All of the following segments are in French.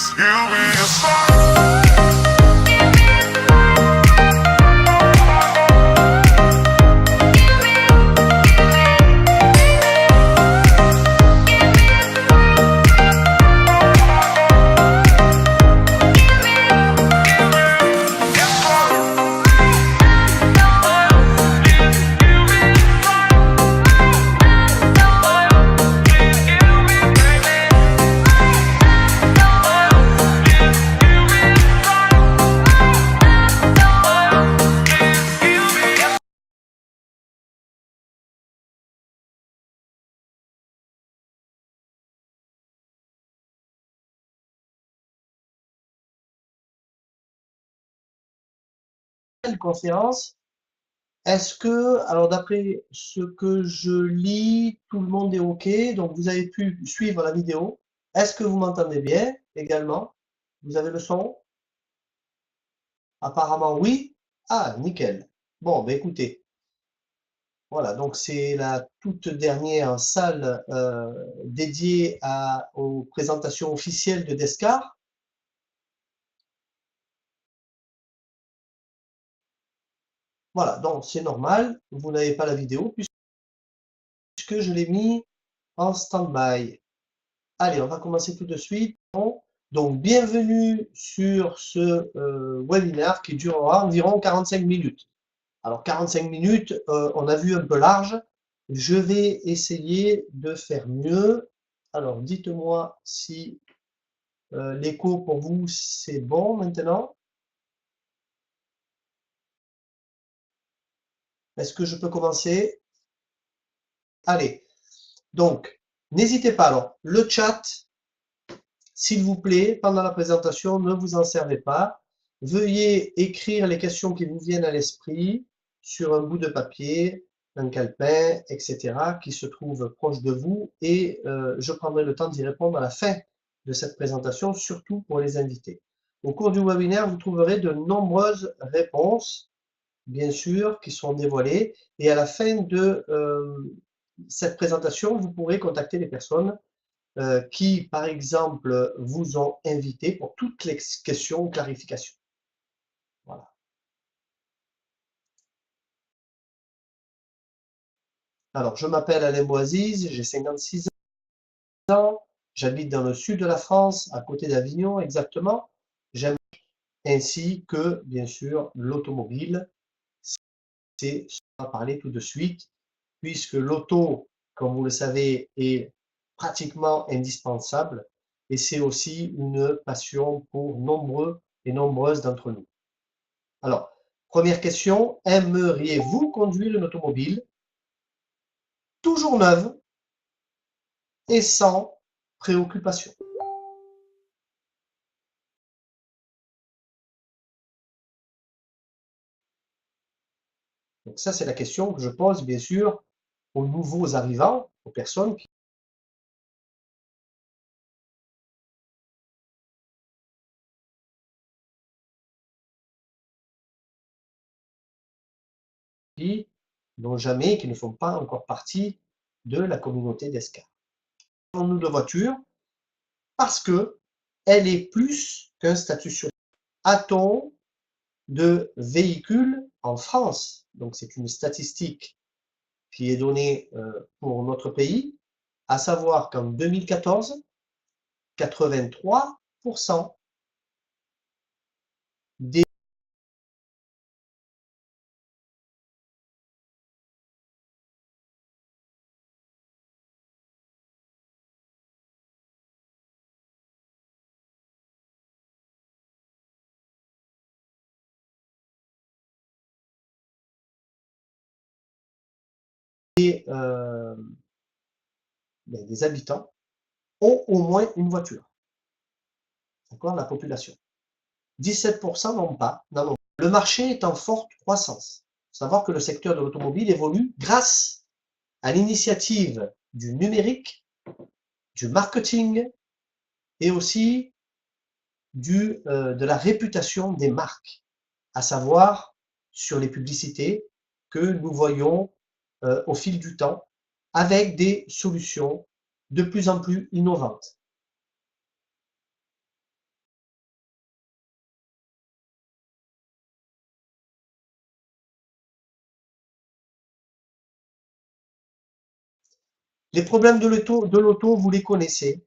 Give me a song. Conférence. Est-ce que, alors d'après ce que je lis, tout le monde est OK, donc vous avez pu suivre la vidéo. Est-ce que vous m'entendez bien également? Vous avez le son? Apparemment oui. Ah, nickel. Bon, ben écoutez, voilà, donc c'est la toute dernière salle dédiée aux présentations officielles de Descartes. Voilà, donc c'est normal, vous n'avez pas la vidéo puisque je l'ai mis en stand-by. Allez, on va commencer tout de suite. Donc, bienvenue sur ce webinaire qui durera environ 45 minutes. Alors, 45 minutes, on a vu un peu large. Je vais essayer de faire mieux. Alors, dites-moi si l'écho pour vous, c'est bon maintenant. Est-ce que je peux commencer? Allez, donc, n'hésitez pas. Alors, le chat, s'il vous plaît, pendant la présentation, ne vous en servez pas. Veuillez écrire les questions qui vous viennent à l'esprit sur un bout de papier, un calepin, etc., qui se trouve proche de vous, et je prendrai le temps d'y répondre à la fin de cette présentation, surtout pour les invités. Au cours du webinaire, vous trouverez de nombreuses réponses, bien sûr, qui seront dévoilées, et à la fin de cette présentation, vous pourrez contacter les personnes qui, par exemple, vous ont invité pour toutes les questions ou clarifications. Voilà. Alors, je m'appelle Alain Boaziz, j'ai 56 ans, j'habite dans le sud de la France, à côté d'Avignon exactement. J'aime ainsi que, bien sûr, l'automobile. C'est ce qu'on va parler tout de suite, puisque l'auto, comme vous le savez, est pratiquement indispensable et c'est aussi une passion pour nombreux et nombreuses d'entre nous. Alors, première question, aimeriez-vous conduire une automobile toujours neuve et sans préoccupation? Donc ça, c'est la question que je pose, bien sûr, aux nouveaux arrivants, aux personnes qui n'ont jamais, qui ne font pas encore partie de la communauté d'Escar. Parlons-nous de voiture parce que elle est plus qu'un statut sur. A-t-on de véhicules en France? Donc c'est une statistique qui est donnée pour notre pays, à savoir qu'en 2014, 83% des des habitants ont au moins une voiture. D'accord, la population. 17% n'ont pas. Non. Le marché est en forte croissance. Il faut savoir que le secteur de l'automobile évolue grâce à l'initiative du numérique, du marketing et aussi de la réputation des marques, à savoir sur les publicités que nous voyons au fil du temps avec des solutions de plus en plus innovantes. Les problèmes de l'auto, vous les connaissez.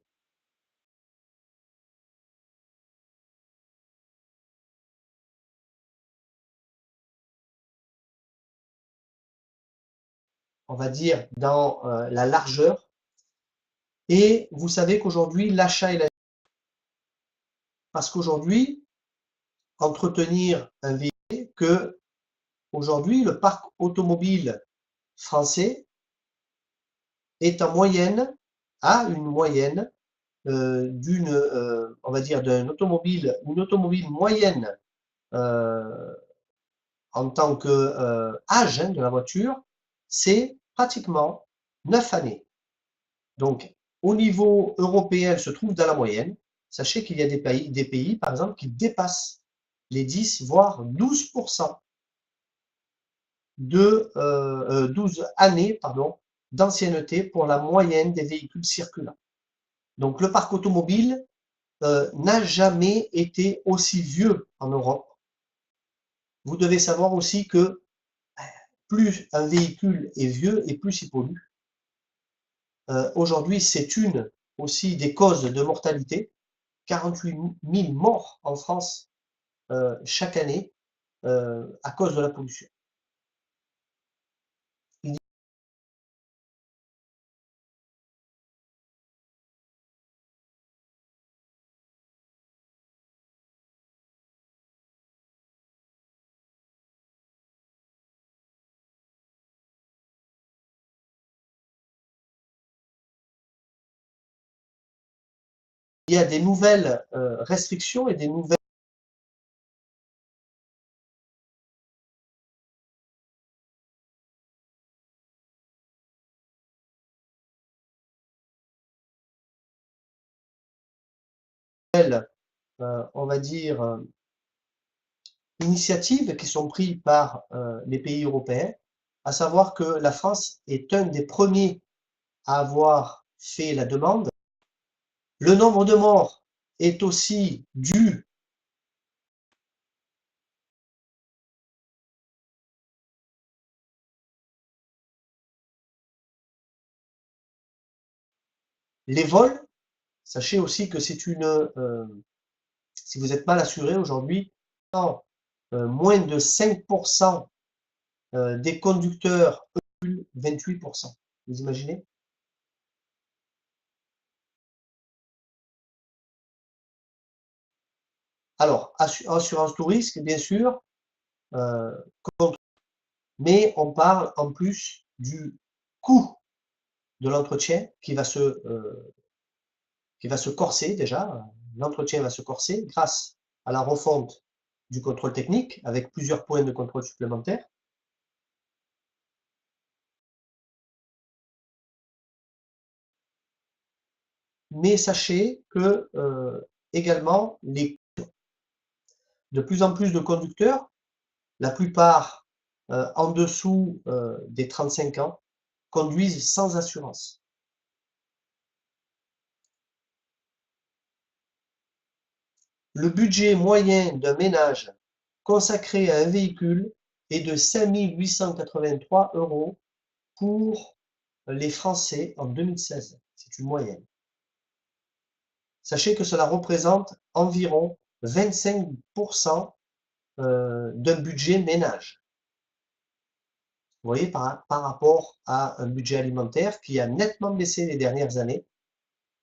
On va dire dans la largeur. Et vous savez qu'aujourd'hui, l'achat est la... Parce qu'aujourd'hui, entretenir un véhicule, que aujourd'hui, le parc automobile français est en moyenne, à une moyenne on va dire, une automobile moyenne en tant que âge de la voiture, c'est pratiquement 9 années. Donc, au niveau européen, elle se trouve dans la moyenne. Sachez qu'il y a des pays, par exemple, qui dépassent les 10, voire 12% de 12 années d'ancienneté pour la moyenne des véhicules circulants. Donc, le parc automobile n'a jamais été aussi vieux en Europe. Vous devez savoir aussi que plus un véhicule est vieux et plus il pollue. Aujourd'hui, c'est une aussi des causes de mortalité. 48 000 morts en France chaque année à cause de la pollution. Il y a des nouvelles restrictions et des nouvelles on va dire, initiatives qui sont prises par les pays européens, à savoir que la France est un des premiers à avoir fait la demande. Le nombre de morts est aussi dû les vols. Sachez aussi que c'est si vous êtes mal assuré aujourd'hui, moins de 5% des conducteurs 28%. Vous imaginez? Alors, assurance tout risque, bien sûr, mais on parle en plus du coût de l'entretien qui va se corser déjà. L'entretien va se corser grâce à la refonte du contrôle technique avec plusieurs points de contrôle supplémentaires. Mais sachez que également de plus en plus de conducteurs, la plupart en dessous des 35 ans, conduisent sans assurance. Le budget moyen d'un ménage consacré à un véhicule est de 5 883 € pour les Français en 2016. C'est une moyenne. Sachez que cela représente environ 25% d'un budget ménage. Vous voyez, par rapport à un budget alimentaire qui a nettement baissé les dernières années,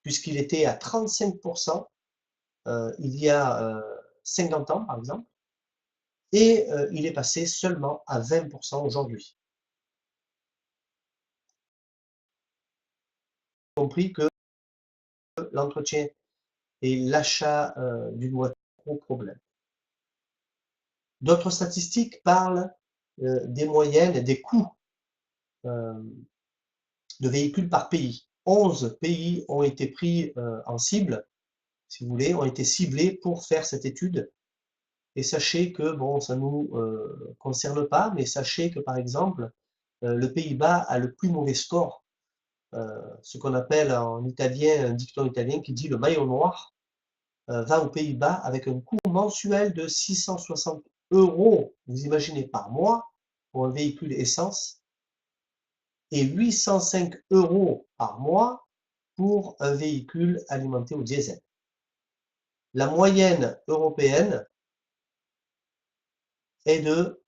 puisqu'il était à 35% il y a 50 ans, par exemple, et il est passé seulement à 20% aujourd'hui. Compris que l'entretien et l'achat d'une voiture est un gros problème. D'autres statistiques parlent des moyennes et des coûts de véhicules par pays. 11 pays ont été pris en cible, si vous voulez, ont été ciblés pour faire cette étude. Et sachez que, bon, ça ne nous concerne pas, mais sachez que, par exemple, le Pays-Bas a le plus mauvais score, ce qu'on appelle en italien, un dicton italien qui dit le maillot noir, va aux Pays-Bas avec un coût mensuel de 660 €. Vous imaginez par mois pour un véhicule essence. et 805 € par mois pour un véhicule alimenté au diesel. La moyenne européenne est de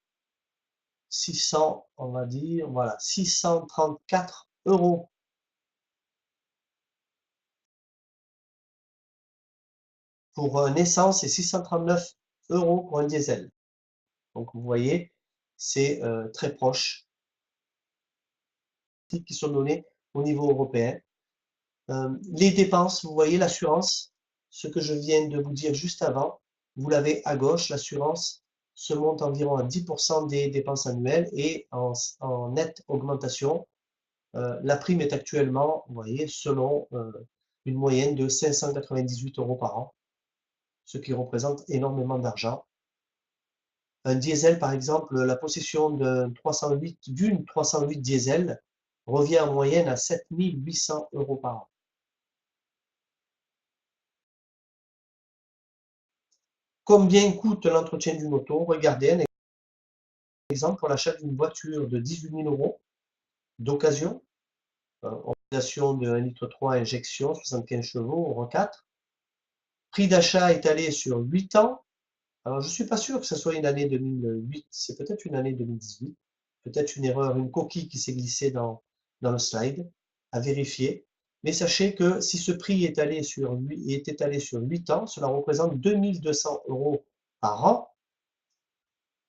600, on va dire, voilà, 634 € pour un essence et 639 € pour un diesel. Donc vous voyez, c'est très proche, qui sont donnés au niveau européen. Les dépenses, vous voyez l'assurance, ce que je viens de vous dire juste avant, vous l'avez à gauche, l'assurance se monte environ à 10% des dépenses annuelles et en nette augmentation. La prime est actuellement, vous voyez, selon une moyenne de 598 € par an, ce qui représente énormément d'argent. Un diesel, par exemple, la possession d'une 308 diesel revient en moyenne à 7 800 € par an. Combien coûte l'entretien d'une auto? Regardez un exemple pour l'achat d'une voiture de 18 000 € d'occasion, utilisation de 1,3 L injection, 75 chevaux, Euro 4. Prix d'achat étalé sur 8 ans. Alors, je ne suis pas sûr que ce soit une année 2008, c'est peut-être une année 2018, peut-être une erreur, une coquille qui s'est glissée dans le slide, à vérifier. Mais sachez que si ce prix est étalé sur 8 ans, cela représente 2 200 € par an.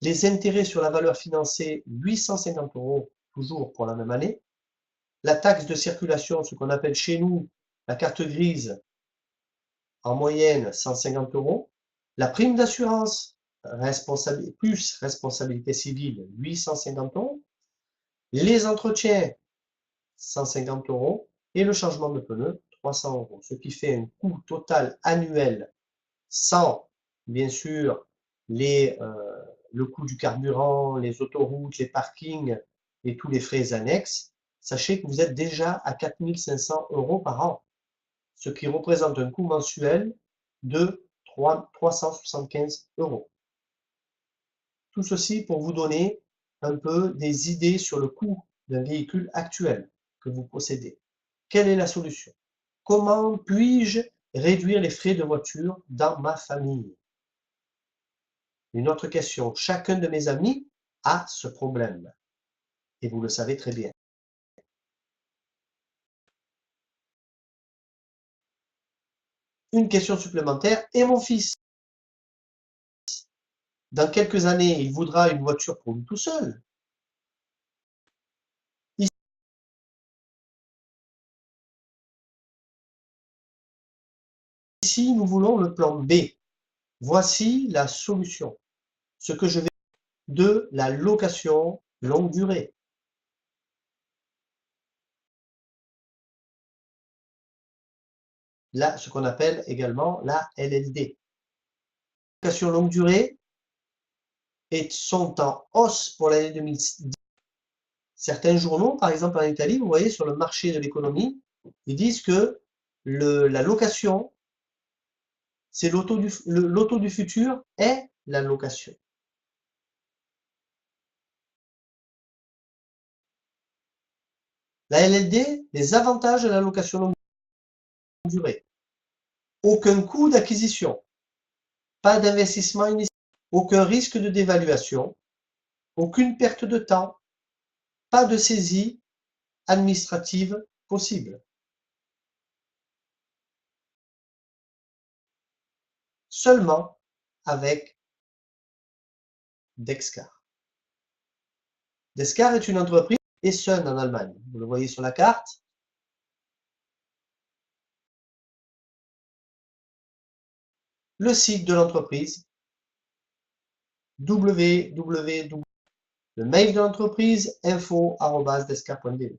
Les intérêts sur la valeur financée, 850 € toujours pour la même année. La taxe de circulation, ce qu'on appelle chez nous la carte grise, en moyenne 150 €. La prime d'assurance plus responsabilité civile, 850 €. Les entretiens, 150 €. Et le changement de pneus, 300 €. Ce qui fait un coût total annuel, sans bien sûr le coût du carburant, les autoroutes, les parkings et tous les frais annexes. Sachez que vous êtes déjà à 4 500 € par an, ce qui représente un coût mensuel de 375 €. Tout ceci pour vous donner un peu des idées sur le coût d'un véhicule actuel que vous possédez. Quelle est la solution? Comment puis-je réduire les frais de voiture dans ma famille? Une autre question. Chacun de mes amis a ce problème. Et vous le savez très bien. Une question supplémentaire. Et mon fils? Dans quelques années, il voudra une voiture pour lui tout seul. Ici, nous voulons le plan B. Voici la solution. Ce que je vais de la location longue durée. Là, ce qu'on appelle également la LLD. Les locations longue durée sont en hausse pour l'année 2010. Certains journaux, par exemple en Italie, vous voyez sur le marché de l'économie, ils disent que la location, c'est l'auto du futur est la location. La LLD, les avantages de la location longue durée. Aucun coût d'acquisition, pas d'investissement initial, aucun risque de dévaluation, aucune perte de temps, pas de saisie administrative possible. Seulement avec Dexcar. Dexcar est une entreprise Essen en Allemagne. Vous le voyez sur la carte. Le site de l'entreprise, www. Le mail de l'entreprise, info@descar.de.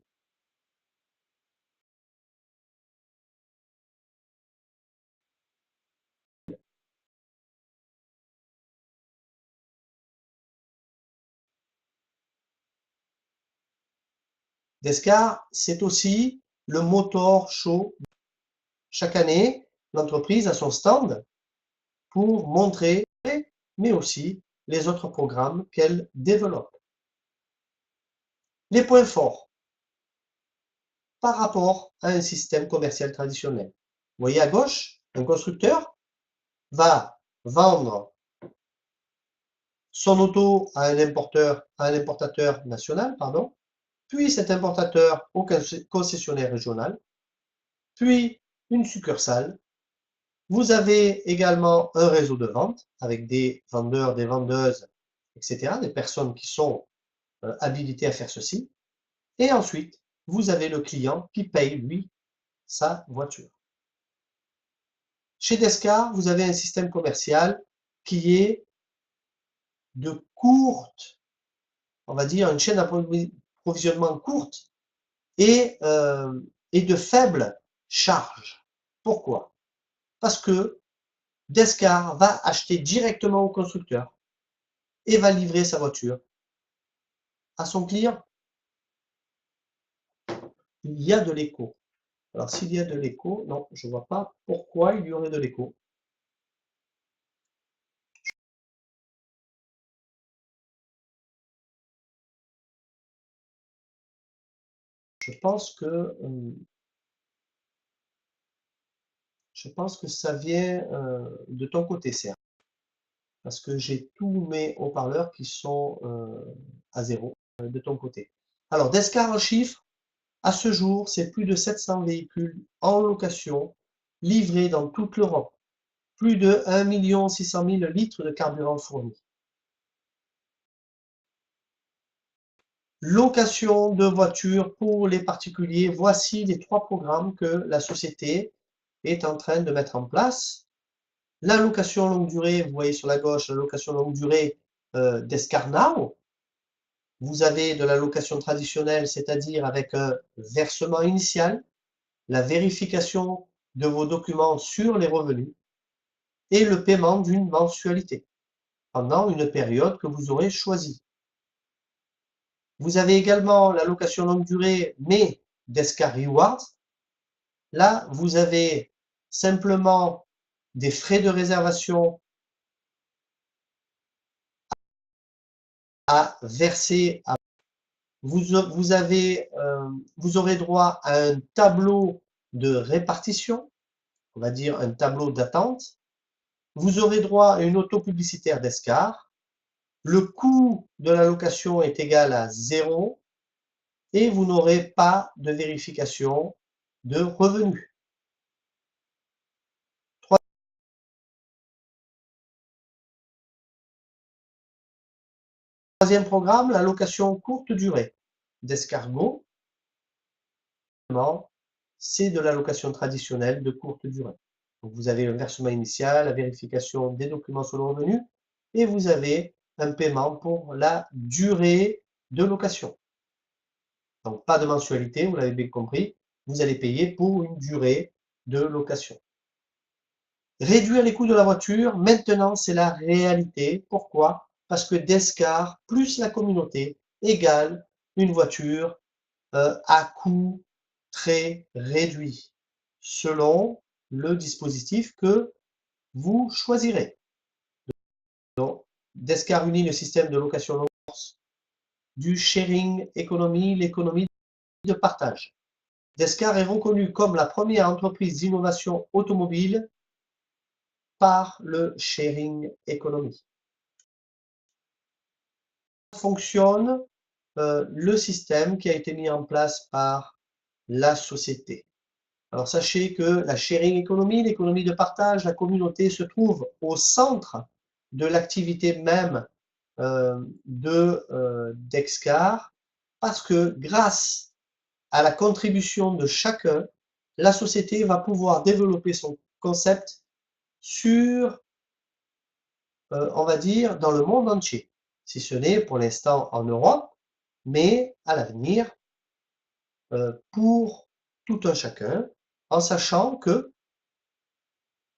Descar, c'est aussi le motor show. Chaque année, l'entreprise a son stand pour montrer, mais aussi les autres programmes qu'elle développe. Les points forts. par rapport à un système commercial traditionnel. Vous voyez à gauche, un constructeur va vendre son auto à un importateur national, pardon, puis cet importateur au concessionnaire régional, puis une succursale. Vous avez également un réseau de vente avec des vendeurs, des vendeuses, etc., des personnes qui sont habilitées à faire ceci. Et ensuite, vous avez le client qui paye, lui, sa voiture. Chez Descar, vous avez un système commercial qui est de courte, on va dire une chaîne d'approvisionnement courte et de faible charge. Pourquoi? Parce que Descar va acheter directement au constructeur et va livrer sa voiture à son client. Il y a de l'écho. Alors s'il y a de l'écho, non, je ne vois pas pourquoi il y aurait de l'écho. Je pense que ça vient de ton côté, Serge, parce que j'ai tous mes haut-parleurs qui sont à zéro de ton côté. Alors, Descar en chiffres, à ce jour, c'est plus de 700 véhicules en location livrés dans toute l'Europe. Plus de 1 600 000 litres de carburant fournis. Location de voitures pour les particuliers. Voici les 3 programmes que la société est en train de mettre en place. La location longue durée, vous voyez sur la gauche, la location longue durée d'Escar Now. Vous avez de la location traditionnelle, c'est-à-dire avec un versement initial, la vérification de vos documents sur les revenus et le paiement d'une mensualité pendant une période que vous aurez choisie. Vous avez également la location longue durée, mais d'Escar Rewards. Là, vous avez simplement des frais de réservation à verser. Vous aurez droit à un tableau de répartition, on va dire un tableau d'attente. Vous aurez droit à une auto publicitaire d'Escar. Le coût de la location est égal à 0 et vous n'aurez pas de vérification de revenus. Troisième programme, la location courte durée d'Escargot. C'est de la location traditionnelle de courte durée. Donc vous avez le versement initial, la vérification des documents sur le revenu et vous avez un paiement pour la durée de location. Donc pas de mensualité, vous l'avez bien compris, vous allez payer pour une durée de location. Réduire les coûts de la voiture, maintenant c'est la réalité. Pourquoi? Parce que Descar plus la communauté égale une voiture à coût très réduit, selon le dispositif que vous choisirez. Donc, Descar unit le système de location longue course du sharing economy, l'économie de partage. Descar est reconnu comme la première entreprise d'innovation automobile par le sharing economy. Fonctionne le système qui a été mis en place par la société. Alors sachez que la sharing economy, l'économie de partage, la communauté se trouve au centre de l'activité même d'Excar, parce que grâce à la contribution de chacun, la société va pouvoir développer son concept sur, on va dire, dans le monde entier. Si ce n'est pour l'instant en Europe, mais à l'avenir, pour tout un chacun, en sachant que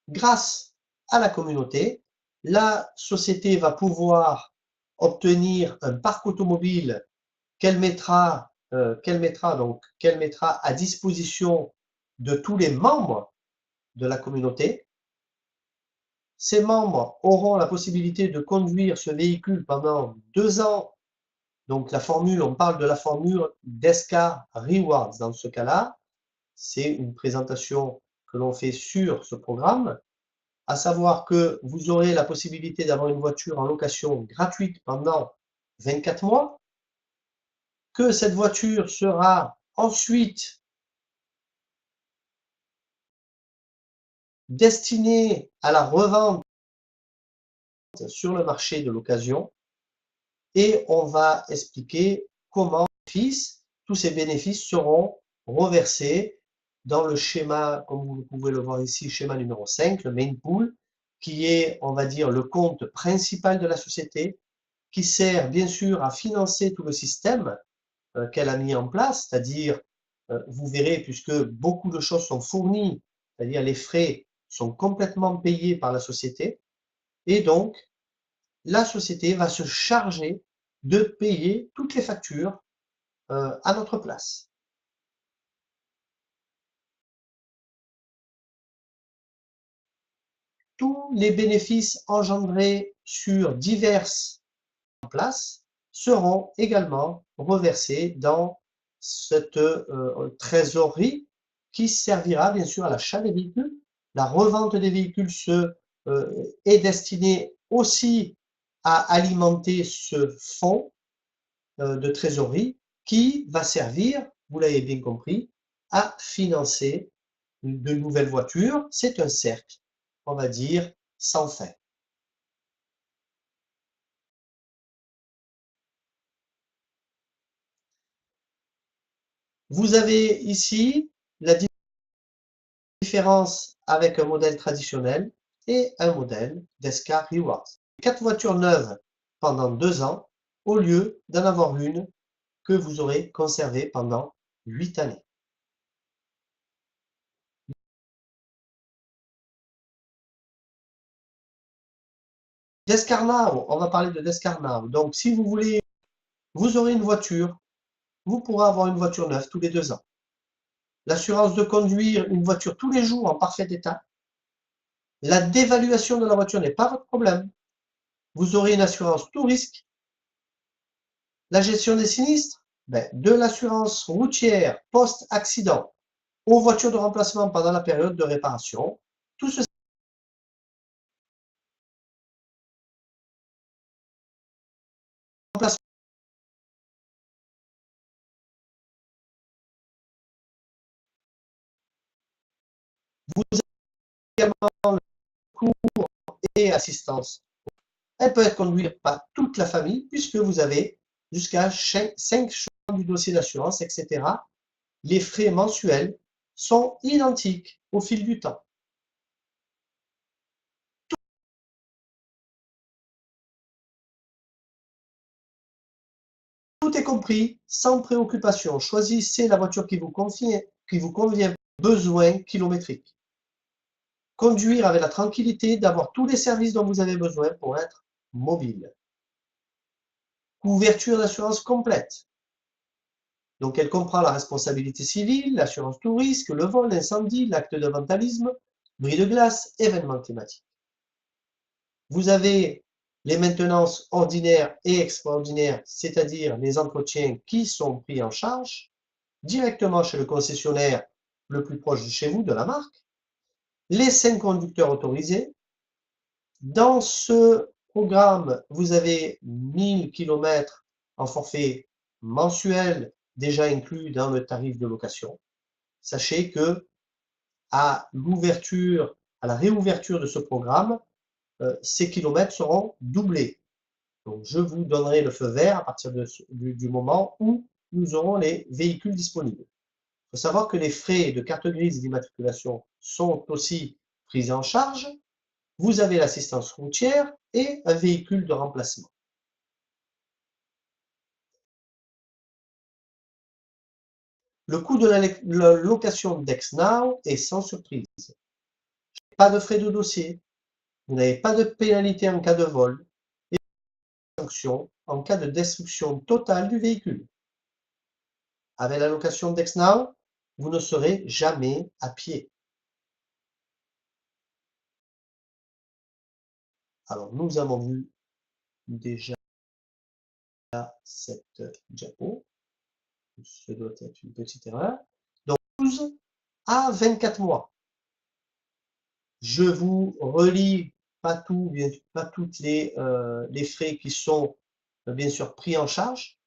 grâce à la communauté, la société va pouvoir obtenir un parc automobile qu'elle mettra à disposition de tous les membres de la communauté. Ces membres auront la possibilité de conduire ce véhicule pendant 2 ans Donc la formule, on parle de la formule Descar Rewards dans ce cas-là. C'est une présentation que l'on fait sur ce programme, à savoir que vous aurez la possibilité d'avoir une voiture en location gratuite pendant 24 mois, que cette voiture sera ensuite destinée à la revente sur le marché de l'occasion, et on va expliquer comment tous ces bénéfices seront reversés dans le schéma, comme vous pouvez le voir ici, schéma numéro 5, le main pool, qui est, on va dire, le compte principal de la société, qui sert bien sûr à financer tout le système qu'elle a mis en place, c'est-à-dire, vous verrez, puisque beaucoup de choses sont fournies, c'est-à-dire les frais sont complètement payés par la société, et donc la société va se charger de payer toutes les factures à notre place. Tous les bénéfices engendrés sur diverses places seront également reversés dans cette trésorerie qui servira bien sûr à l'achat des véhicules. La revente des véhicules est destinée aussi à alimenter ce fonds de trésorerie qui va servir, vous l'avez bien compris, à financer de nouvelles voitures. C'est un cercle, on va dire, sans fin. Vous avez ici la différence avec un modèle traditionnel et un modèle d'Escar Rewards. 4 voitures neuves pendant 2 ans au lieu d'en avoir une que vous aurez conservée pendant 8 années. Descarnao, on va parler de Descarnao. Donc si vous voulez, vous aurez une voiture, vous pourrez avoir une voiture neuve tous les 2 ans. L'assurance de conduire une voiture tous les jours en parfait état. La dévaluation de la voiture n'est pas votre problème. Vous aurez une assurance tout risque. La gestion des sinistres, de l'assurance routière post-accident aux voitures de remplacement pendant la période de réparation. Tout ceci vous avez également le cours et assistance. Elle peut être conduite par toute la famille puisque vous avez jusqu'à 5 choix du dossier d'assurance, etc. Les frais mensuels sont identiques au fil du temps. Tout est compris, sans préoccupation. Choisissez la voiture qui vous convient, besoin kilométrique. Conduire avec la tranquillité d'avoir tous les services dont vous avez besoin pour être mobile. Couverture d'assurance complète. Donc elle comprend la responsabilité civile, l'assurance tout risque, le vol, l'incendie, l'acte de vandalisme, bris de glace, événements climatiques. Vous avez les maintenances ordinaires et extraordinaires, c'est-à-dire les entretiens qui sont pris en charge directement chez le concessionnaire le plus proche de chez vous, de la marque, les 5 conducteurs autorisés. Dans ce programme, vous avez 1000 km en forfait mensuel déjà inclus dans le tarif de location. Sachez que à la réouverture de ce programme, ces kilomètres seront doublés. Donc, je vous donnerai le feu vert à partir du moment où nous aurons les véhicules disponibles. Il faut savoir que les frais de carte grise d'immatriculation sont aussi pris en charge. Vous avez l'assistance routière et un véhicule de remplacement. Le coût de la location d'ExNow est sans surprise. Pas de frais de dossier, vous n'avez pas de pénalité en cas de vol et de sanction en cas de destruction totale du véhicule. Avec la location d'ExNow, vous ne serez jamais à pied. Alors, nous avons vu déjà cette diapo. Ce doit être une petite erreur. Donc 12 à 24 mois. Je vous relis pas tout, pas toutes les frais qui sont bien sûr pris en charge.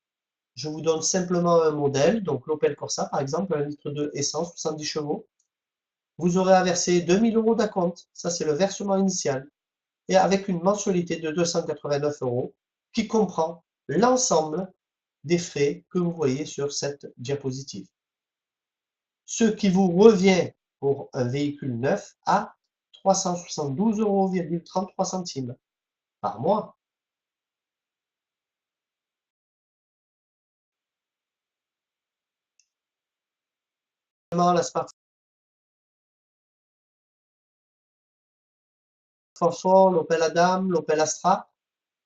Je vous donne simplement un modèle, donc l'Opel Corsa par exemple, 1 litre de essence, 70 chevaux. Vous aurez à verser 2000 € d'acompte, ça c'est le versement initial, et avec une mensualité de 289 € qui comprend l'ensemble des frais que vous voyez sur cette diapositive. Ce qui vous revient pour un véhicule neuf à 372,33 € par mois. La Smart Force, l'Opel Adam, l'Opel Astra,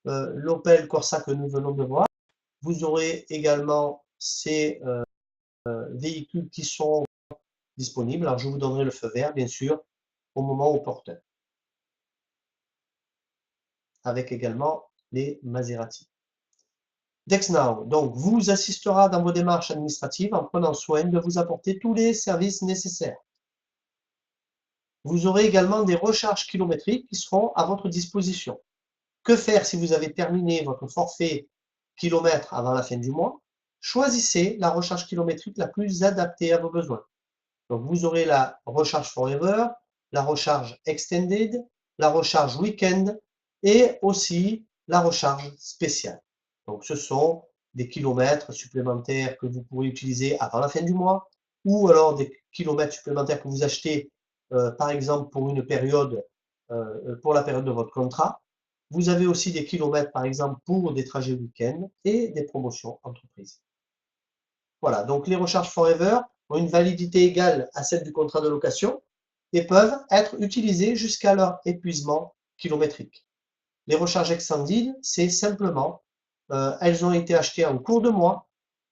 l'Opel Corsa que nous venons de voir. Vous aurez également ces véhicules qui sont disponibles. Alors je vous donnerai le feu vert, bien sûr, au moment opportun. Avec également les Maserati. DexNow, donc, vous assistera dans vos démarches administratives en prenant soin de vous apporter tous les services nécessaires. Vous aurez également des recharges kilométriques qui seront à votre disposition. Que faire si vous avez terminé votre forfait kilomètres avant la fin du mois? Choisissez la recharge kilométrique la plus adaptée à vos besoins. Donc, vous aurez la recharge Forever, la recharge Extended, la recharge Weekend et aussi la recharge spéciale. Donc, ce sont des kilomètres supplémentaires que vous pourrez utiliser avant la fin du mois ou alors des kilomètres supplémentaires que vous achetez, par exemple, pour une période, pour la période de votre contrat. Vous avez aussi des kilomètres, par exemple, pour des trajets week-end et des promotions entreprises. Voilà, donc les recharges Forever ont une validité égale à celle du contrat de location et peuvent être utilisées jusqu'à leur épuisement kilométrique. Les recharges Extended, c'est simplement, elles ont été achetées en cours de mois,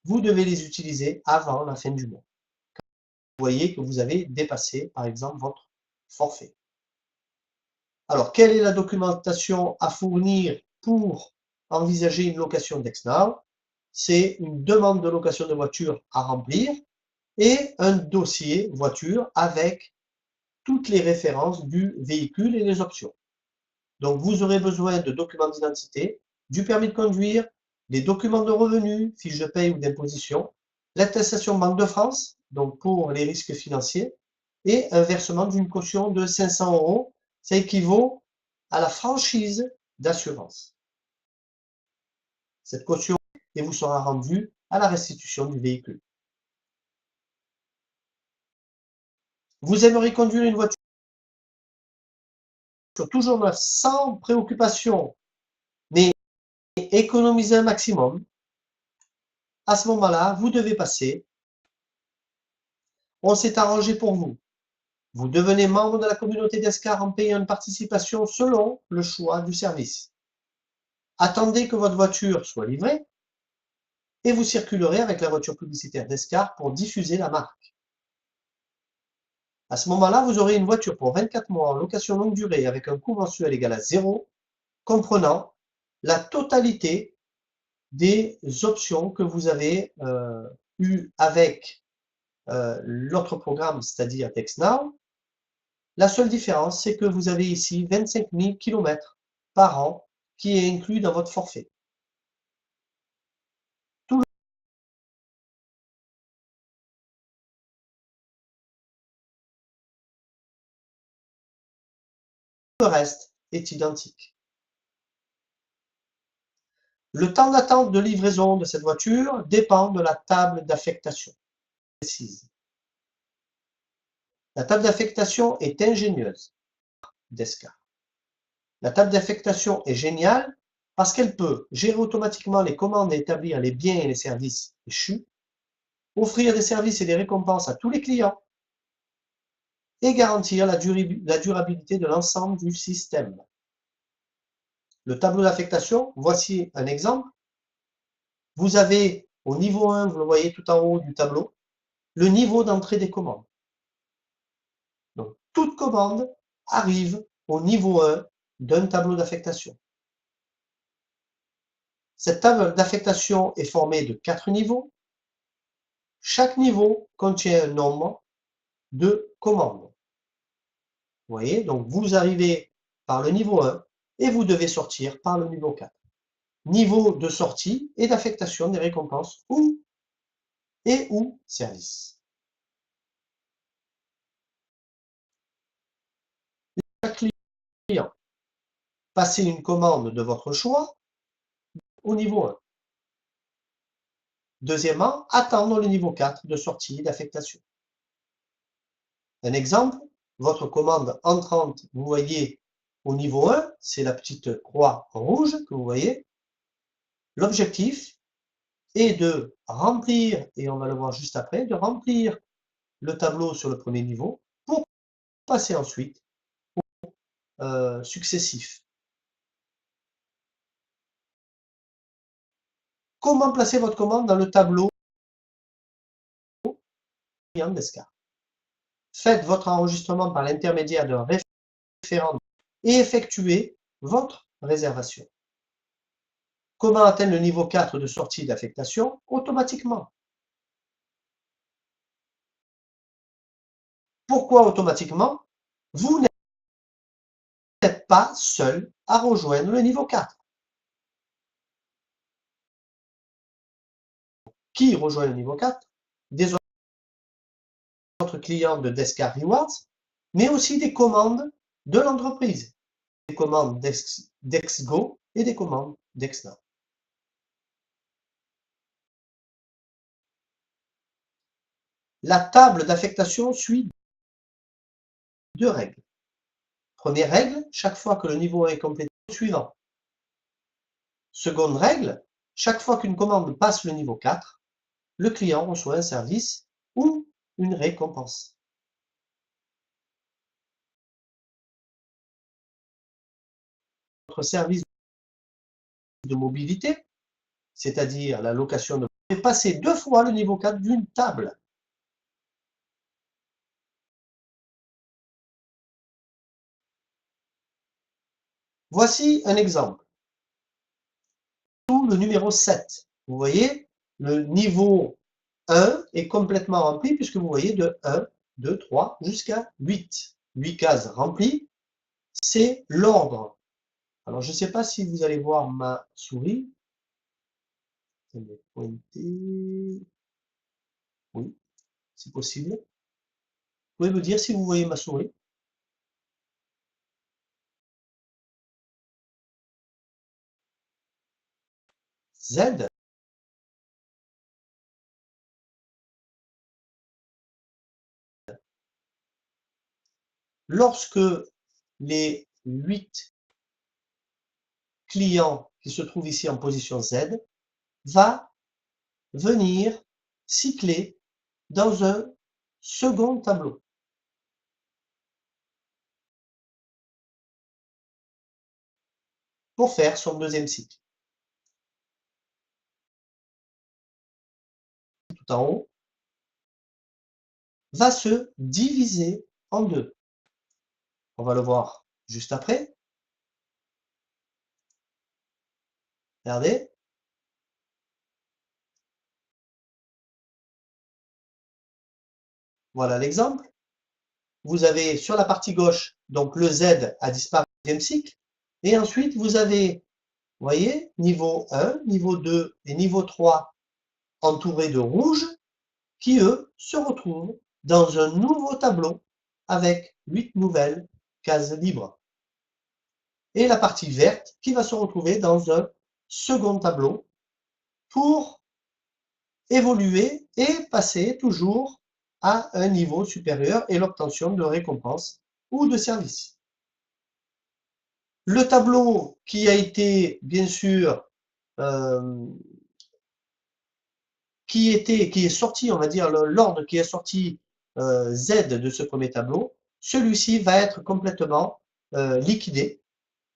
vous devez les utiliser avant la fin du mois. Vous voyez que vous avez dépassé, par exemple, votre forfait. Alors, quelle est la documentation à fournir pour envisager une location DexNow? C'est une demande de location de voiture à remplir et un dossier voiture avec toutes les références du véhicule et les options. Donc, vous aurez besoin de documents d'identité, du permis de conduire, des documents de revenus, fiches de paye ou d'imposition, l'attestation Banque de France, donc pour les risques financiers, et un versement d'une caution de 500 €. Ça équivaut à la franchise d'assurance. Cette caution vous sera rendue à la restitution du véhicule. Vous aimeriez conduire une voiture toujours neuve, sans préoccupation, mais économiser un maximum. À ce moment-là, vous devez passer. On s'est arrangé pour vous. Vous devenez membre de la communauté d'Escar en payant une participation selon le choix du service. Attendez que votre voiture soit livrée et vous circulerez avec la voiture publicitaire d'Escar pour diffuser la marque. À ce moment-là, vous aurez une voiture pour 24 mois en location longue durée avec un coût mensuel égal à 0, comprenant la totalité des options que vous avez eues avec l'autre programme, c'est-à-dire DexNow. La seule différence, c'est que vous avez ici 25 000 km par an qui est inclus dans votre forfait. Tout le reste est identique. Le temps d'attente de livraison de cette voiture dépend de la table d'affectation précise. La table d'affectation est ingénieuse d'Escar. La table d'affectation est géniale parce qu'elle peut gérer automatiquement les commandes et établir les biens et les services échus, offrir des services et des récompenses à tous les clients et garantir la durabilité de l'ensemble du système. Le tableau d'affectation, voici un exemple. Vous avez au niveau 1, vous le voyez tout en haut du tableau, le niveau d'entrée des commandes. Donc, toute commande arrive au niveau 1 d'un tableau d'affectation. Cette table d'affectation est formée de 4 niveaux. Chaque niveau contient un nombre de commandes. Vous voyez, donc vous arrivez par le niveau 1 et vous devez sortir par le niveau 4. Niveau de sortie et d'affectation des récompenses ou services. Chaque client, passez une commande de votre choix au niveau 1. Deuxièmement, attendre le niveau 4 de sortie et d'affectation. Un exemple, votre commande entrante, vous voyez au niveau 1, c'est la petite croix rouge que vous voyez. L'objectif est de remplir, et on va le voir juste après, de remplir le tableau sur le premier niveau pour passer ensuite au successif. Comment placer votre commande dans le tableau client d'Escar? Faites votre enregistrement par l'intermédiaire d'un référent et effectuez votre réservation. Comment atteindre le niveau 4 de sortie d'affectation? Automatiquement. Pourquoi automatiquement? Vous n'êtes pas seul à rejoindre le niveau 4. Qui rejoint le niveau 4? Des autres clients de Descar Rewards, mais aussi des commandes de l'entreprise. Des commandes d'Exgo et des commandes d'Exna. La table d'affectation suit 2 règles. Première règle, chaque fois que le niveau 1 est complété, suivant. Seconde règle, chaque fois qu'une commande passe le niveau 4, le client reçoit un service ou une récompense. Notre service de mobilité, c'est-à-dire la location de est passé 2 fois le niveau 4 d'une table. Voici un exemple. Le numéro 7. Vous voyez, le niveau 1 est complètement rempli puisque vous voyez de 1, 2, 3 jusqu'à 8. 8 cases remplies, c'est l'ordre. Alors, je ne sais pas si vous allez voir ma souris. Oui, c'est possible. Vous pouvez me dire si vous voyez ma souris? Z. Lorsque les 8 clients qui se trouvent ici en position Z va venir cycler dans un second tableau. Pour faire son deuxième cycle. Tout en haut va se diviser en 2. On va le voir juste après. Regardez. Voilà l'exemple. Vous avez sur la partie gauche, donc le Z a disparu au deuxième cycle. Et ensuite, vous avez, vous voyez, niveau 1, niveau 2 et niveau 3 entourés de rouge qui, eux, se retrouvent dans un nouveau tableau avec 8 nouvelles cases libres. Et la partie verte qui va se retrouver dans un second tableau pour évoluer et passer toujours à un niveau supérieur et l'obtention de récompenses ou de services. Le tableau qui a été, bien sûr, qui est sorti, on va dire, l'ordre qui est sorti Z de ce premier tableau, celui-ci va être complètement liquidé.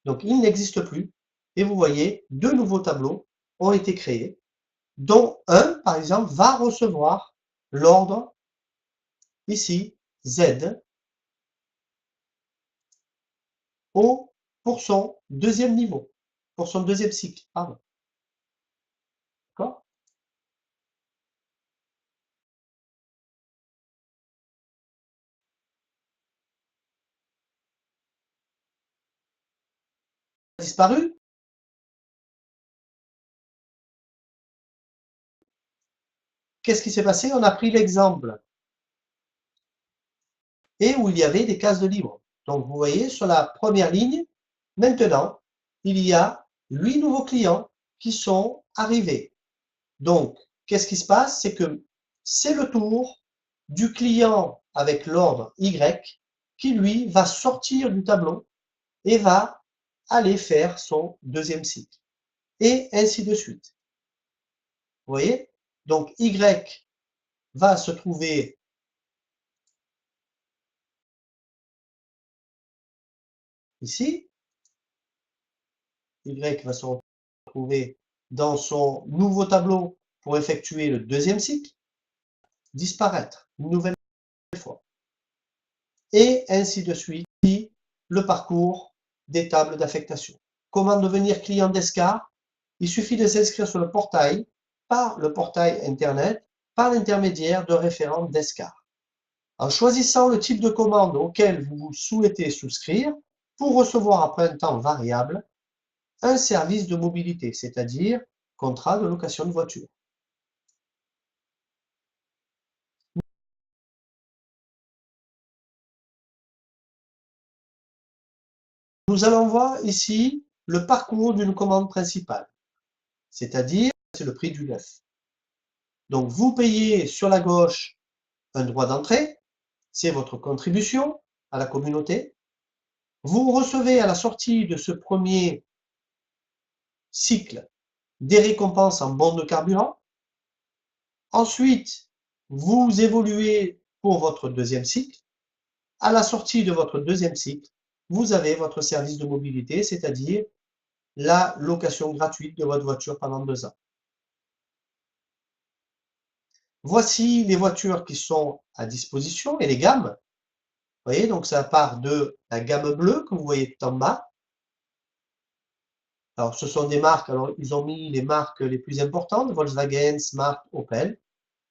Donc, il n'existe plus. Et vous voyez, 2 nouveaux tableaux ont été créés, dont un, par exemple, va recevoir l'ordre, ici, Z, pour son deuxième niveau, pour son deuxième cycle, pardon. disparu? Qu'est-ce qui s'est passé? On a pris l'exemple et où il y avait des cases de libre. Donc, vous voyez, sur la première ligne, maintenant, il y a 8 nouveaux clients qui sont arrivés. Donc, qu'est-ce qui se passe? C'est que c'est le tour du client avec l'ordre Y qui, lui, va sortir du tableau et va aller faire son deuxième cycle. Et ainsi de suite. Vous voyez? Donc, Y va se trouver ici. Y va se retrouver dans son nouveau tableau pour effectuer le deuxième cycle, disparaître une nouvelle fois. Et ainsi de suite, le parcours des tables d'affectation. Comment devenir client d'Escar? Il suffit de s'inscrire sur le portail, par le portail Internet, par l'intermédiaire de référents d'Escar. En choisissant le type de commande auquel vous souhaitez souscrire, pour recevoir après un temps variable un service de mobilité, c'est-à-dire contrat de location de voiture. Nous allons voir ici le parcours d'une commande principale, c'est-à-dire c'est le prix du neuf. Donc vous payez sur la gauche un droit d'entrée, c'est votre contribution à la communauté. Vous recevez à la sortie de ce premier cycle des récompenses en bons de carburant. Ensuite, vous évoluez pour votre deuxième cycle. À la sortie de votre deuxième cycle, vous avez votre service de mobilité, c'est-à-dire la location gratuite de votre voiture pendant 2 ans. Voici les voitures qui sont à disposition et les gammes. Vous voyez, donc ça part de la gamme bleue que vous voyez tout en bas. Alors, ce sont des marques, alors ils ont mis les marques les plus importantes, Volkswagen, Smart, Opel.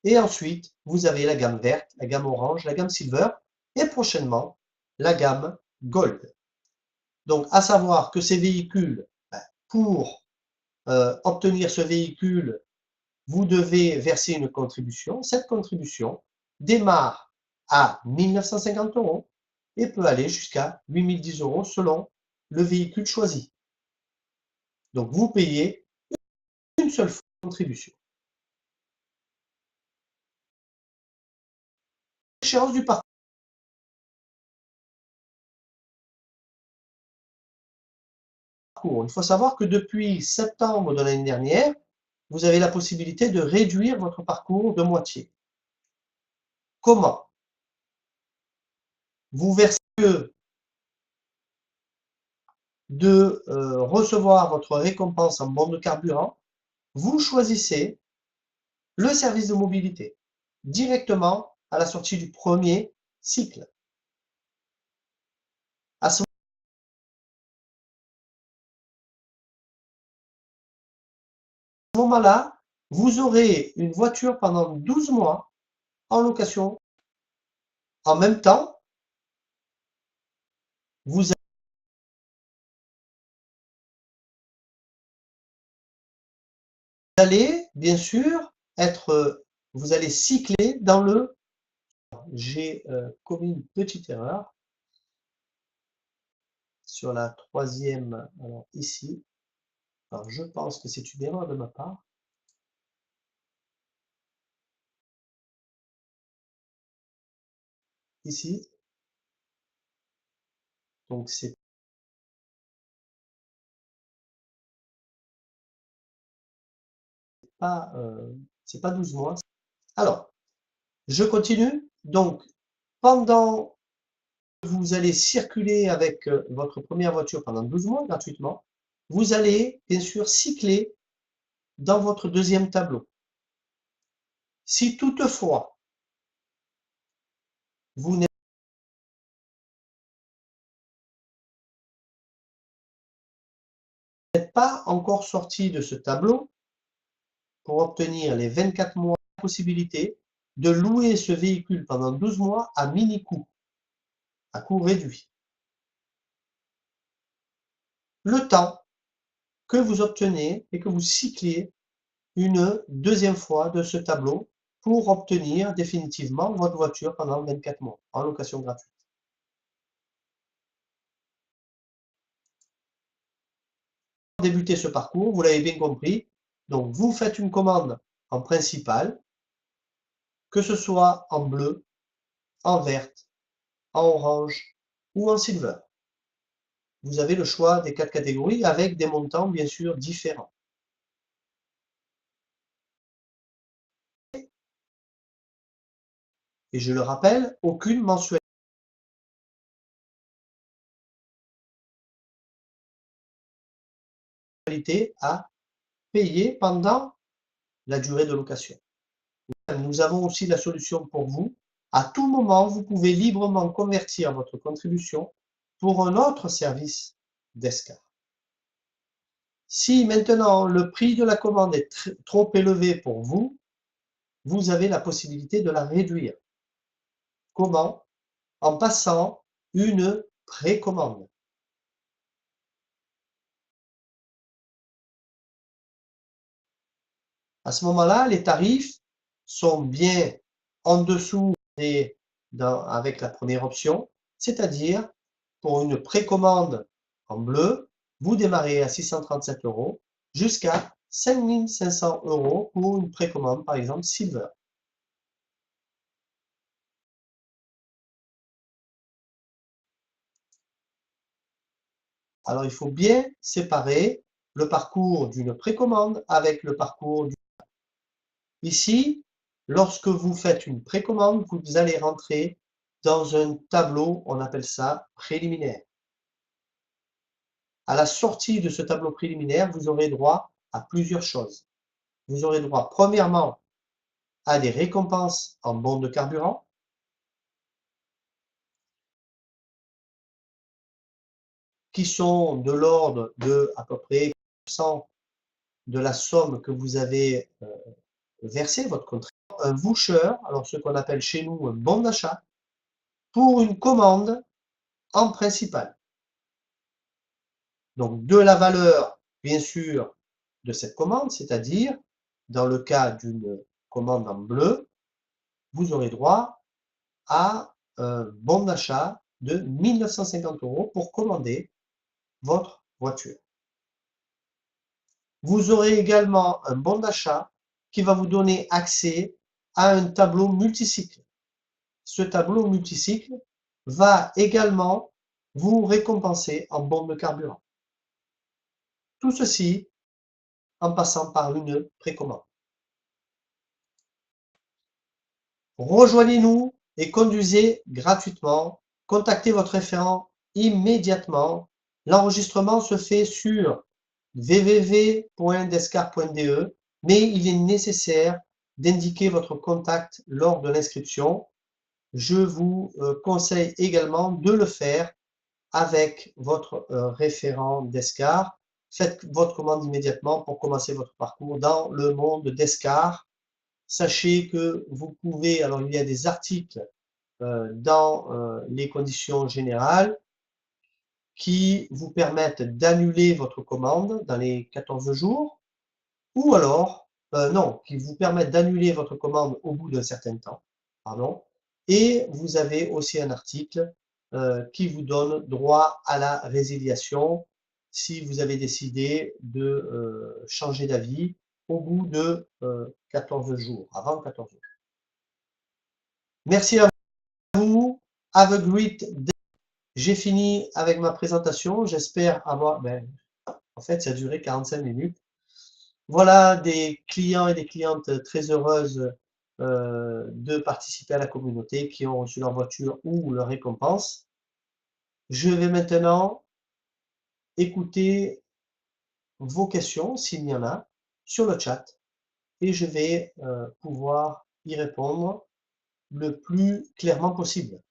Et ensuite, vous avez la gamme verte, la gamme orange, la gamme silver et prochainement, la gamme gold. Donc, à savoir que ces véhicules, pour obtenir ce véhicule, vous devez verser une contribution. Cette contribution démarre à 1 950 € et peut aller jusqu'à 8 010 € selon le véhicule choisi. Donc, vous payez une seule fois la contribution. Échéance du parcours. Il faut savoir que depuis septembre de l'année dernière, vous avez la possibilité de réduire votre parcours de moitié. Comment? Vous versez de recevoir votre récompense en bon de carburant, vous choisissez le service de mobilité directement à la sortie du premier cycle. À ce moment-là, vous aurez une voiture pendant 12 mois en location. En même temps, vous allez, bien sûr, vous allez cycler dans le... J'ai commis une petite erreur sur la troisième, alors ici. Alors, je pense que c'est une erreur de ma part. Ici. Donc, c'est pas 12 mois. Alors, je continue. Donc, pendant que vous allez circuler avec votre première voiture pendant 12 mois gratuitement, vous allez bien sûr cycler dans votre deuxième tableau. Si toutefois, vous n'êtes pas encore sorti de ce tableau, pour obtenir les 24 mois, la possibilité de louer ce véhicule pendant 12 mois à mini-coût, à coût réduit. le temps que vous obtenez et que vous cyclez une deuxième fois de ce tableau pour obtenir définitivement votre voiture pendant 24 mois en location gratuite. Pour débuter ce parcours, vous l'avez bien compris, donc vous faites une commande en principal, que ce soit en bleu, en verte, en orange ou en silver. Vous avez le choix des 4 catégories avec des montants bien sûr différents. Et je le rappelle, aucune mensualité à payer pendant la durée de location. Nous avons aussi la solution pour vous. À tout moment, vous pouvez librement convertir votre contribution pour un autre service d'escar. Si maintenant le prix de la commande est trop élevé pour vous, vous avez la possibilité de la réduire. Comment? En passant une précommande. À ce moment-là, les tarifs sont bien en dessous avec la première option, c'est-à-dire pour une précommande en bleu, vous démarrez à 637 € jusqu'à 5 500 € pour une précommande, par exemple, silver. Alors, il faut bien séparer le parcours d'une précommande avec le parcours du... Ici, lorsque vous faites une précommande, vous allez rentrer dans un tableau, on appelle ça préliminaire. À la sortie de ce tableau préliminaire, vous aurez droit à plusieurs choses. Vous aurez droit, premièrement, à des récompenses en bons de carburant, qui sont de l'ordre de à peu près 100% de la somme que vous avez versée, votre contribution. Un voucher, alors ce qu'on appelle chez nous un bon d'achat, pour une commande en principal. Donc de la valeur, bien sûr, de cette commande, c'est-à-dire, dans le cas d'une commande en bleu, vous aurez droit à un bon d'achat de 1 950 € pour commander votre voiture. Vous aurez également un bon d'achat qui va vous donner accès à un tableau multicycle. Ce tableau multicycle va également vous récompenser en bons de carburant. Tout ceci en passant par une précommande. Rejoignez-nous et conduisez gratuitement. Contactez votre référent immédiatement. L'enregistrement se fait sur www.descar.de, mais il est nécessaire d'indiquer votre contact lors de l'inscription. Je vous conseille également de le faire avec votre référent d'Escar. Faites votre commande immédiatement pour commencer votre parcours dans le monde d'Escar. Sachez que vous pouvez, alors il y a des articles dans les conditions générales qui vous permettent d'annuler votre commande dans les 14 jours, ou alors, non, qui vous permettent d'annuler votre commande au bout d'un certain temps, pardon, et vous avez aussi un article qui vous donne droit à la résiliation si vous avez décidé de changer d'avis au bout de 14 jours, avant 14 jours. Merci à vous, have a great day. J'ai fini avec ma présentation, j'espère avoir, en fait ça a duré 45 minutes. Voilà des clients et des clientes très heureuses de participer à la communauté, qui ont reçu leur voiture ou leur récompense. Je vais maintenant écouter vos questions, s'il y en a, sur le chat, et je vais pouvoir y répondre le plus clairement possible.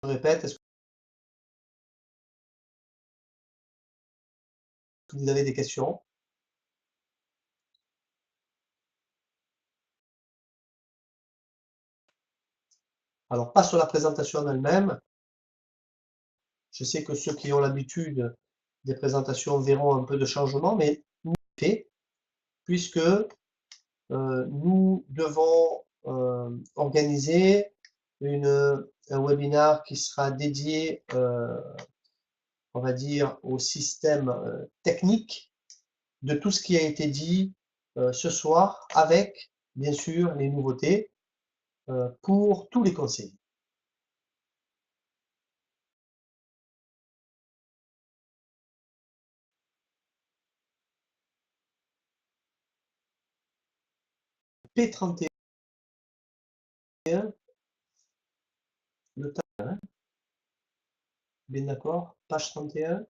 Je répète, est-ce que vous avez des questions? Alors, pas sur la présentation en elle-même. Je sais que ceux qui ont l'habitude des présentations verront un peu de changement, mais fait, puisque nous devons organiser un webinar qui sera dédié, on va dire, au système technique de tout ce qui a été dit ce soir, avec, bien sûr, les nouveautés pour tous les conseillers. P31, le temps, hein, bien d'accord, page 31.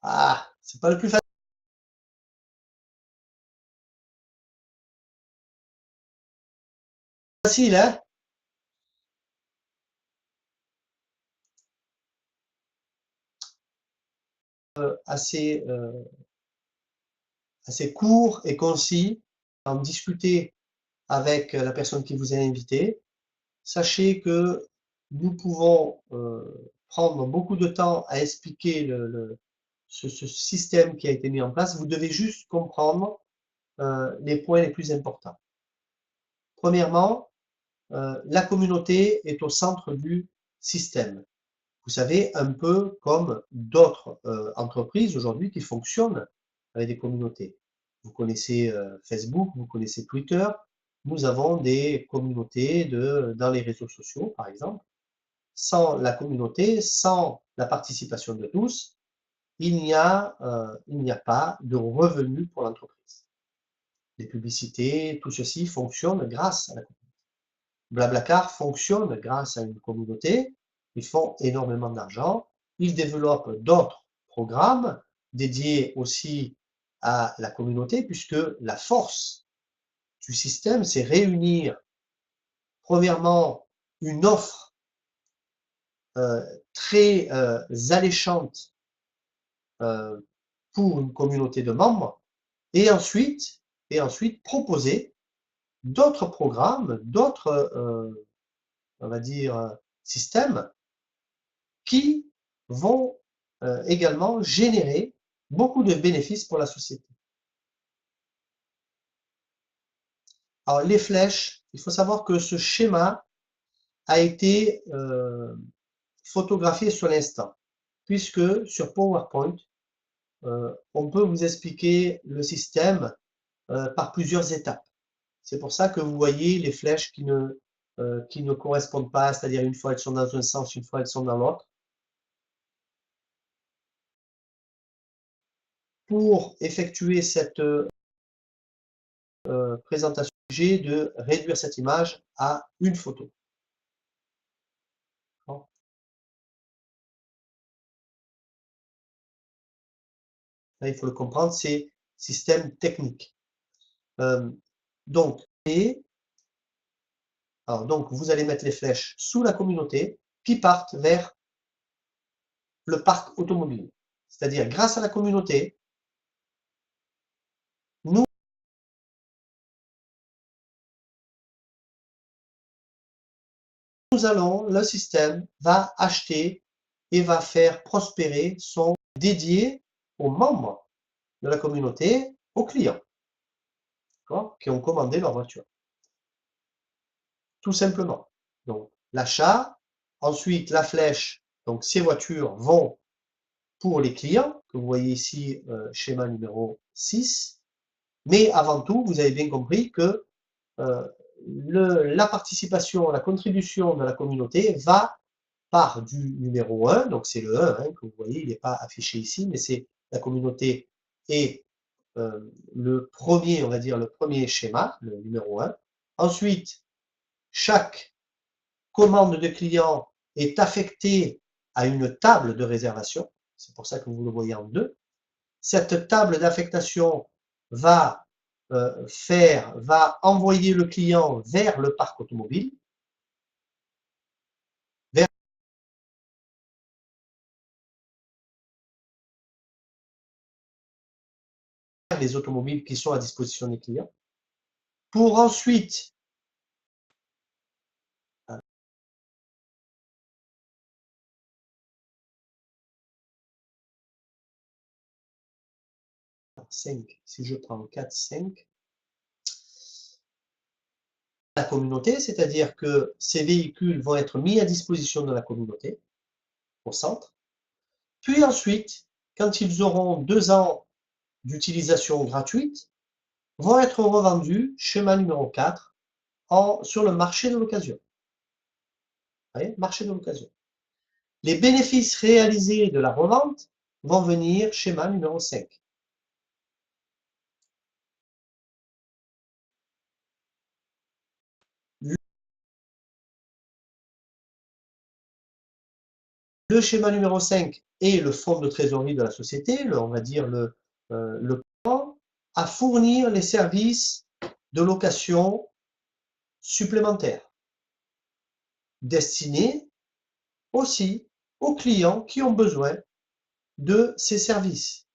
Ah, c'est pas le plus facile, hein? Assez, assez court et concis, en discuter avec la personne qui vous a invité. Sachez que nous pouvons prendre beaucoup de temps à expliquer ce système qui a été mis en place. Vous devez juste comprendre les points les plus importants. Premièrement, la communauté est au centre du système. Vous savez, un peu comme d'autres entreprises aujourd'hui qui fonctionnent avec des communautés. Vous connaissez Facebook, vous connaissez Twitter. Nous avons des communautés dans les réseaux sociaux, par exemple. Sans la communauté, sans la participation de tous, il n'y a pas de revenus pour l'entreprise. Les publicités, tout ceci fonctionne grâce à la communauté. Blablacar fonctionne grâce à une communauté. Ils font énormément d'argent. Ils développent d'autres programmes dédiés aussi à la communauté, puisque la force du système, c'est réunir, premièrement, une offre très alléchante pour une communauté de membres, et ensuite proposer d'autres programmes, d'autres, on va dire, systèmes qui vont également générer beaucoup de bénéfices pour la société. Alors, les flèches, il faut savoir que ce schéma a été photographié sur l'instant, puisque sur PowerPoint, on peut vous expliquer le système par plusieurs étapes. C'est pour ça que vous voyez les flèches qui ne correspondent pas, c'est-à-dire une fois elles sont dans un sens, une fois elles sont dans l'autre. Pour effectuer cette présentation, j'ai de réduire cette image à une photo. Là, il faut le comprendre, c'est système technique. Donc, donc, vous allez mettre les flèches sous la communauté qui partent vers le parc automobile. C'est-à-dire, grâce à la communauté, nous allons, le système va acheter et va faire prospérer son dédié aux membres de la communauté, aux clients qui ont commandé leur voiture. Tout simplement. Donc, l'achat, ensuite la flèche, donc ces voitures vont pour les clients, que vous voyez ici, schéma numéro 6. Mais avant tout, vous avez bien compris que la participation, la contribution de la communauté va par du numéro 1, donc c'est le 1 que vous voyez, il n'est pas affiché ici, mais c'est la communauté et le premier, on va dire, le premier schéma, le numéro 1. Ensuite, chaque commande de client est affectée à une table de réservation. C'est pour ça que vous le voyez en deux. Cette table d'affectation va envoyer le client vers le parc automobile, vers les automobiles qui sont à disposition des clients, pour ensuite si je prends 4, 5, la communauté, c'est-à-dire que ces véhicules vont être mis à disposition de la communauté, au centre. Puis ensuite, quand ils auront 2 ans d'utilisation gratuite, vont être revendus, schéma numéro 4, sur le marché de l'occasion. Vous voyez, marché de l'occasion. Les bénéfices réalisés de la revente vont venir, schéma numéro 5. Le schéma numéro 5 est le fonds de trésorerie de la société, on va dire le plan à fournir les services de location supplémentaires, destinés aussi aux clients qui ont besoin de ces services,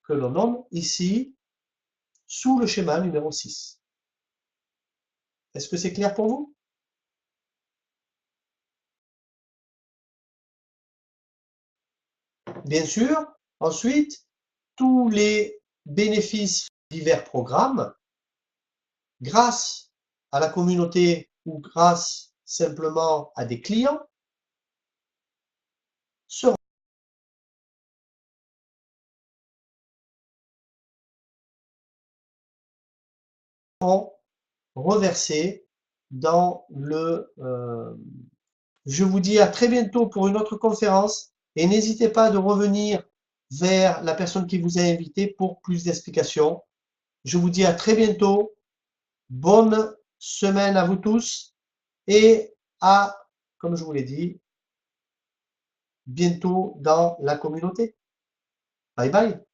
que l'on nomme ici sous le schéma numéro 6. Est-ce que c'est clair pour vous? Bien sûr, ensuite, tous les bénéfices de divers programmes, grâce à la communauté ou grâce simplement à des clients, seront reversés dans le... Je vous dis à très bientôt pour une autre conférence et n'hésitez pas de revenir vers la personne qui vous a invité pour plus d'explications. Je vous dis à très bientôt. Bonne semaine à vous tous et à, comme je vous l'ai dit, bientôt dans la communauté. Bye bye.